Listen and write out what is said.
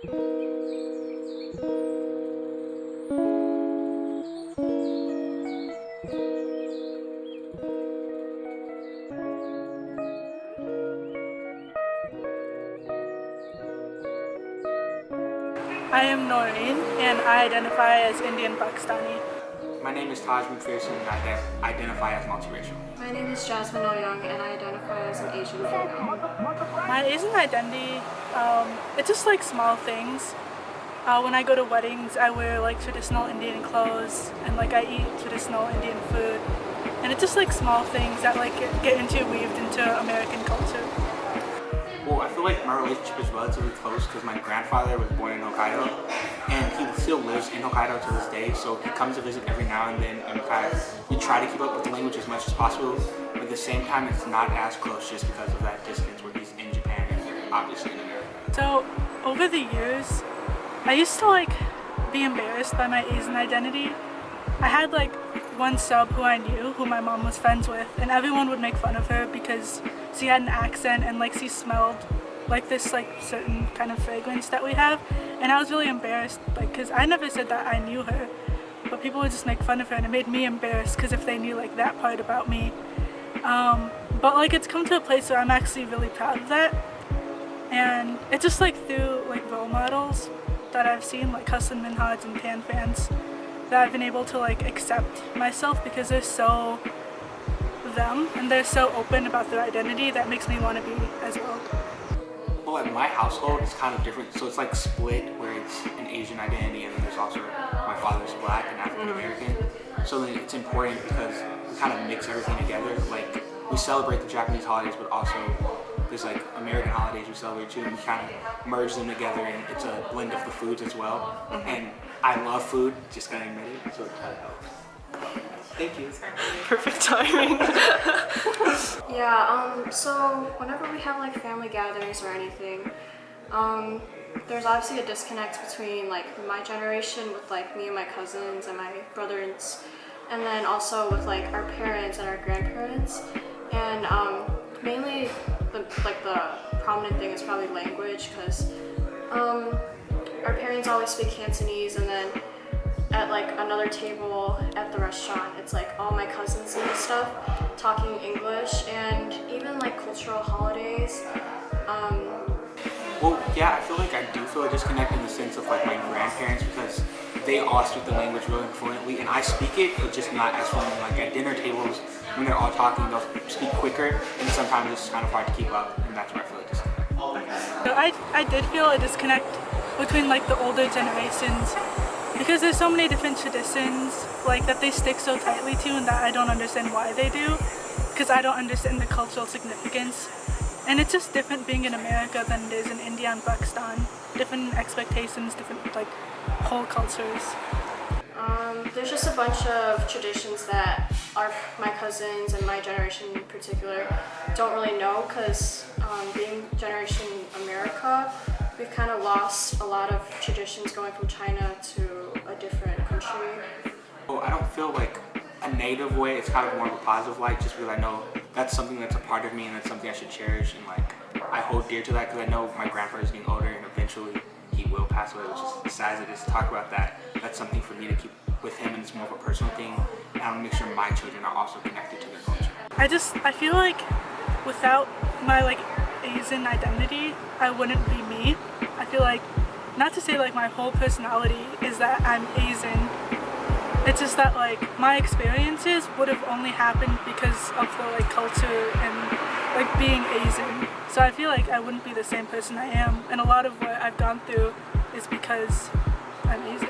I am Noreen, and I identify as Indian Pakistani. My name is Taj McPherson, and I identify as multiracial. My name is Jasmine Oyoung, and I identify as an Asian female. My Asian identity, it's just like small things. When I go to weddings, I wear like traditional Indian clothes, and like I eat traditional Indian food. And it's just like small things that like get weaved into American culture. Well, I feel like my relationship is relatively close because my grandfather was born in Hokkaido, and he still lives in Hokkaido to this day, so he comes to visit every now and then, and we try to keep up with the language as much as possible, but at the same time it's not as close just because of that distance where he's in Japan and obviously in America. So, over the years, I used to like be embarrassed by my Asian identity. I had like one sub who I knew, who my mom was friends with, and everyone would make fun of her because she had an accent and like she smelled like this like certain kind of fragrance that we have, and I was really embarrassed like because I never said that I knew her, but people would just make fun of her, and it made me embarrassed because if they knew like that part about me. But like it's come to a place where I'm actually really proud of that, and it's just like through like role models that I've seen, like Hassan Minhaj and Tan fans, that I've been able to like accept myself because they're so them and they're so open about their identity that makes me want to be as well. Well, in my household it's kind of different, so it's like split where it's an Asian identity and then there's also my father's black and African American. So then it's important because we kind of mix everything together. Like we celebrate the Japanese holidays, but also there's like American holidays we celebrate too, and we kind of merge them together, and it's a blend of the foods as well. And I love food, just gonna admit it, so it kind of helps. Thank you. Perfect timing. Yeah, so whenever we have like family gatherings or anything, there's obviously a disconnect between like my generation with like me and my cousins and my brothers, and then also with like our parents and our grandparents. And mainly the prominent thing is probably language, because our parents always speak Cantonese, and then at like another table at the restaurant, it's like all my cousins and stuff talking English, and even like cultural holidays. Well, yeah, I feel like I do feel a disconnect in the sense of like my grandparents, because they all speak the language really fluently, and I speak it, but just not as fluently. Like at dinner tables, when they're all talking, they'll speak quicker, and sometimes it's kind of hard to keep up, and that's where I feel a disconnect. So I did feel a disconnect between like the older generations, because there's so many different traditions like that they stick so tightly to, and that I don't understand why they do, because I don't understand the cultural significance. And it's just different being in America than it is in India and Pakistan. Different expectations, different like whole cultures. There's just a bunch of traditions that my cousins and my generation in particular don't really know, because being Generation America, we've kind of lost a lot of traditions going from China to a different country. Well, I don't feel like a negative way, it's kind of more of a positive light, just because I know that's something that's a part of me and that's something I should cherish, and like I hold dear to that, because I know my grandfather's getting older and eventually he will pass away, which is sad as it is to talk about that. That's something for me to keep with him, and it's more of a personal thing, and I want to make sure my children are also connected to their culture. I feel like without my like Asian identity, I wouldn't be me. I feel like, not to say like my whole personality is that I'm Asian, it's just that like my experiences would have only happened because of the like culture and like being Asian. So I feel like I wouldn't be the same person I am, and a lot of what I've gone through is because I'm Asian.